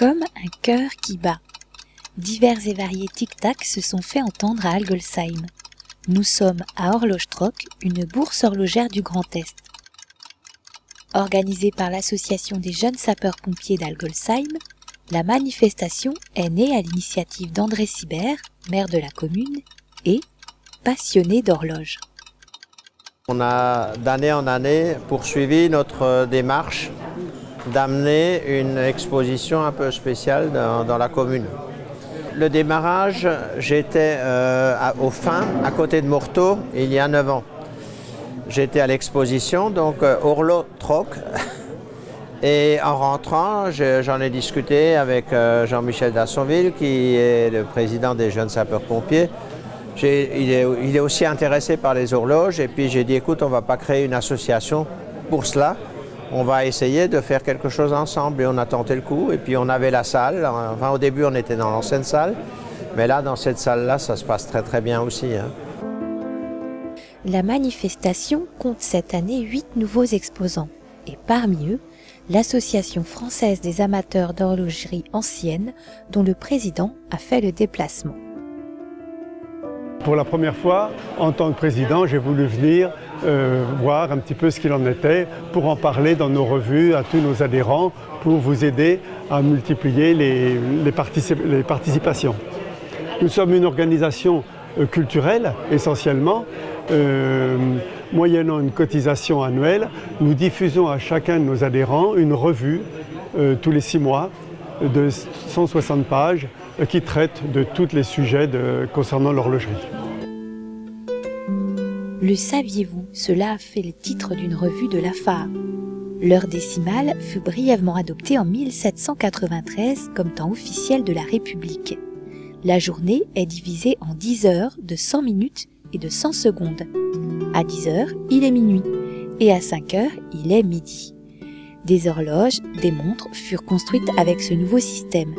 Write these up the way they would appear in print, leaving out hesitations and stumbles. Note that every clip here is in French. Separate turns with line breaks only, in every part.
Comme un cœur qui bat. Divers et variés tic-tac se sont fait entendre à Algolsheim. Nous sommes à Horloge-Trock, une bourse horlogère du Grand Est. Organisée par l'association des jeunes sapeurs-pompiers d'Algolsheim, la manifestation est née à l'initiative d'André Sibert, maire de la commune, et passionné d'horloge.
On a d'année en année poursuivi notre démarche d'amener une exposition un peu spéciale dans la commune. Le démarrage, j'étais au Fin, à côté de Morteau, il y a 9 ans. J'étais à l'exposition, donc Horloge-Trock. Et en rentrant, j'en ai discuté avec Jean-Michel Dassonville, qui est le président des jeunes sapeurs-pompiers. Il est aussi intéressé par les horloges, et puis j'ai dit, écoute, on ne va pas créer une association pour cela. On va essayer de faire quelque chose ensemble, et on a tenté le coup, et puis on avait la salle. Enfin, au début, on était dans l'ancienne salle, mais là, dans cette salle-là, ça se passe très très bien aussi.
La manifestation compte cette année 8 nouveaux exposants, et parmi eux, l'Association française des amateurs d'horlogerie ancienne, dont le président a fait le déplacement.
Pour la première fois, en tant que président, j'ai voulu venir voir un petit peu ce qu'il en était pour en parler dans nos revues à tous nos adhérents, pour vous aider à multiplier les participations. Nous sommes une organisation culturelle essentiellement. Moyennant une cotisation annuelle, nous diffusons à chacun de nos adhérents une revue tous les 6 mois de 160 pages qui traite de tous les sujets concernant l'horlogerie.
Le saviez-vous? Cela a fait le titre d'une revue de l'AFA. L'heure décimale fut brièvement adoptée en 1793 comme temps officiel de la République. La journée est divisée en 10 heures de 100 minutes et de 100 secondes. À 10 heures, il est minuit, et à 5 heures, il est midi. Des horloges, des montres furent construites avec ce nouveau système.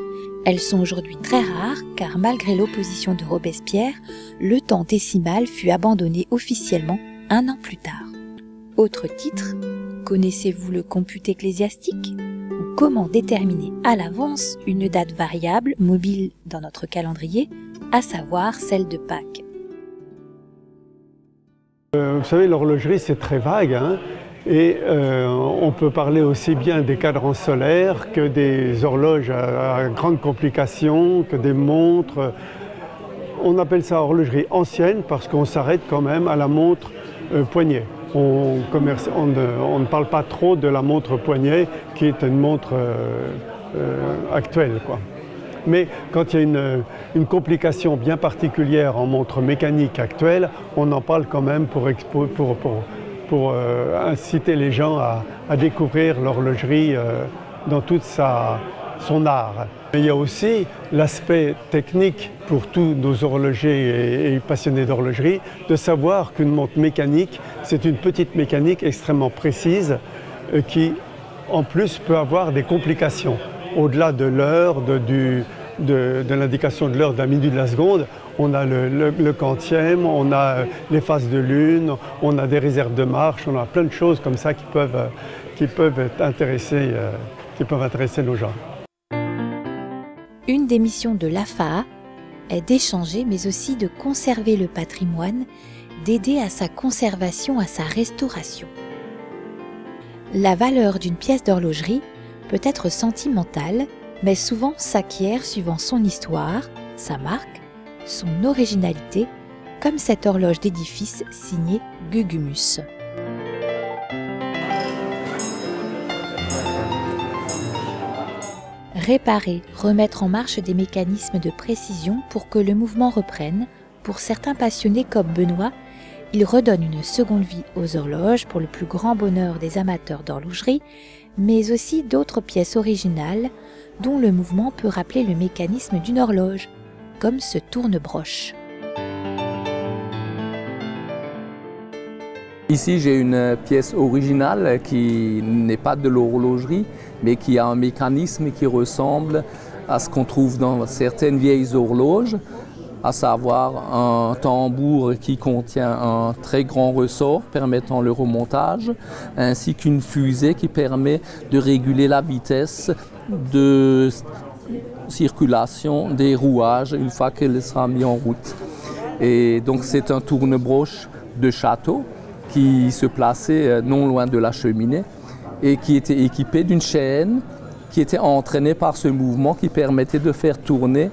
Elles sont aujourd'hui très rares car malgré l'opposition de Robespierre, le temps décimal fut abandonné officiellement 1 an plus tard. Autre titre, connaissez-vous le compute ecclésiastique? Ou comment déterminer à l'avance une date variable mobile dans notre calendrier, à savoir celle de Pâques?
Vous savez, l'horlogerie c'est très vague, et on peut parler aussi bien des cadrans solaires que des horloges à grandes complications, que des montres. On appelle ça horlogerie ancienne parce qu'on s'arrête quand même à la montre poignet. On ne parle pas trop de la montre poignet qui est une montre actuelle, quoi. Mais quand il y a une complication bien particulière en montre mécanique actuelle, on en parle quand même pour inciter les gens à découvrir l'horlogerie dans toute son art. Mais il y a aussi l'aspect technique pour tous nos horlogers et passionnés d'horlogerie, de savoir qu'une montre mécanique, c'est une petite mécanique extrêmement précise qui, en plus, peut avoir des complications. Au-delà de l'heure, de l'indication de l'heure, de la minute, de la seconde, on a le quantième, on a les phases de lune, on a des réserves de marche, on a plein de choses comme ça qui peuvent intéresser nos gens.
Une des missions de l'AFA est d'échanger mais aussi de conserver le patrimoine, d'aider à sa conservation, à sa restauration. La valeur d'une pièce d'horlogerie peut être sentimentale, mais souvent s'acquiert suivant son histoire, sa marque, son originalité, comme cette horloge d'édifice signée Gugumus. Réparer, remettre en marche des mécanismes de précision pour que le mouvement reprenne, pour certains passionnés comme Benoît, il redonne une seconde vie aux horloges pour le plus grand bonheur des amateurs d'horlogerie, mais aussi d'autres pièces originales dont le mouvement peut rappeler le mécanisme d'une horloge, comme ce tourne-broche.
Ici, j'ai une pièce originale qui n'est pas de l'horlogerie, mais qui a un mécanisme qui ressemble à ce qu'on trouve dans certaines vieilles horloges, à savoir un tambour qui contient un très grand ressort permettant le remontage, ainsi qu'une fusée qui permet de réguler la vitesse de circulation des rouages une fois qu'elle sera mise en route. Et donc c'est un tourne-broche de château qui se plaçait non loin de la cheminée et qui était équipé d'une chaîne qui était entraînée par ce mouvement qui permettait de faire tourner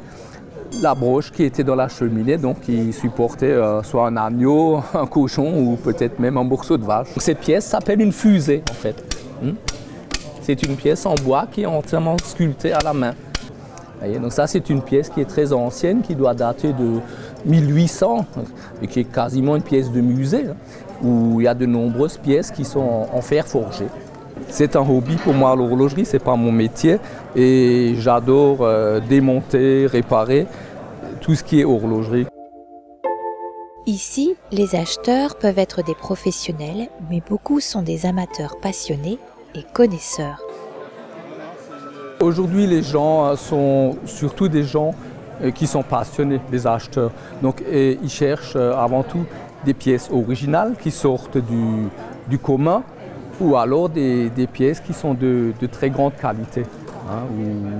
la broche qui était dans la cheminée, donc qui supportait soit un agneau, un cochon ou peut-être même un morceau de vache. Cette pièce s'appelle une fusée en fait. C'est une pièce en bois qui est entièrement sculptée à la main. Voyez, donc ça c'est une pièce qui est très ancienne, qui doit dater de 1800 et qui est quasiment une pièce de musée, où il y a de nombreuses pièces qui sont en fer forgé. C'est un hobby pour moi, l'horlogerie, c'est pas mon métier et j'adore démonter, réparer tout ce qui est horlogerie.
Ici, les acheteurs peuvent être des professionnels, mais beaucoup sont des amateurs passionnés et connaisseurs.
Aujourd'hui, les gens sont surtout des gens qui sont passionnés, des acheteurs. Donc, ils cherchent avant tout des pièces originales qui sortent du commun, ou alors des pièces qui sont de très grande qualité,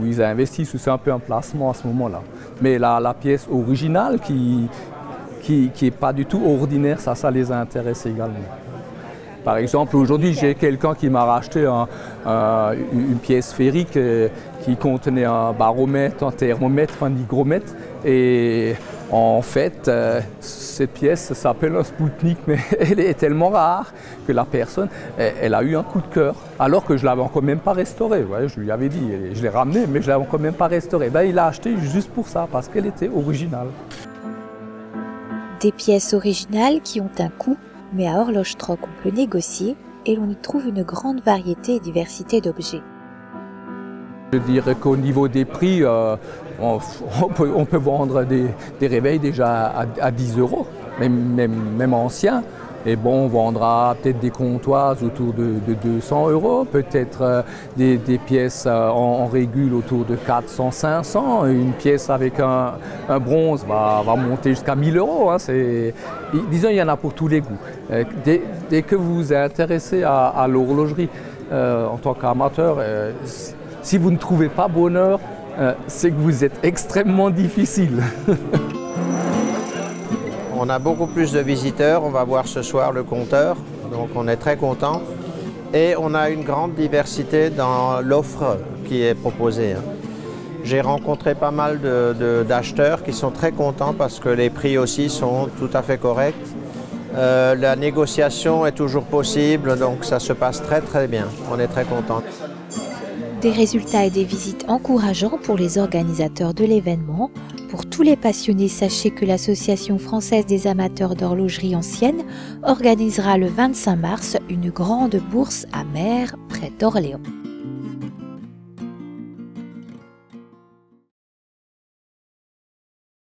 où ils investissent, ou c'est un peu un placement à ce moment-là. Mais la pièce originale qui n'est pas du tout ordinaire, ça les intéresse également. Par exemple, aujourd'hui, j'ai quelqu'un qui m'a racheté une pièce sphérique qui contenait un baromètre, un thermomètre, un hygromètre. Et en fait, cette pièce s'appelle un Spoutnik, mais elle est tellement rare que la personne, elle a eu un coup de cœur. Alors que je ne l'avais encore même pas restaurée. Ouais, je lui avais dit, je l'ai ramenée, mais je ne l'avais encore même pas restaurée. Ben, il l'a acheté juste pour ça, parce qu'elle était originale.
Des pièces originales qui ont un coût, mais à Horloge Troc on peut négocier et l'on y trouve une grande variété et diversité d'objets.
Je dirais qu'au niveau des prix, on peut vendre des réveils déjà à 10 €, même anciens. Et bon, on vendra peut-être des comptoirs autour de 200 €, peut-être des pièces en régule autour de 400, 500. Une pièce avec un bronze va monter jusqu'à 1000 €. Disons, il y en a pour tous les goûts. Dès que vous vous intéressez à l'horlogerie en tant qu'amateur, si vous ne trouvez pas bonheur, c'est que vous êtes extrêmement difficile.
On a beaucoup plus de visiteurs, on va voir ce soir le compteur, donc on est très content. Et on a une grande diversité dans l'offre qui est proposée. J'ai rencontré pas mal d'acheteurs qui sont très contents parce que les prix aussi sont tout à fait corrects. La négociation est toujours possible, donc ça se passe très très bien. On est très contents.
Des résultats et des visites encourageants pour les organisateurs de l'événement. Pour tous les passionnés, sachez que l'Association française des amateurs d'horlogerie ancienne organisera le 25 mars une grande bourse à Mer, près d'Orléans.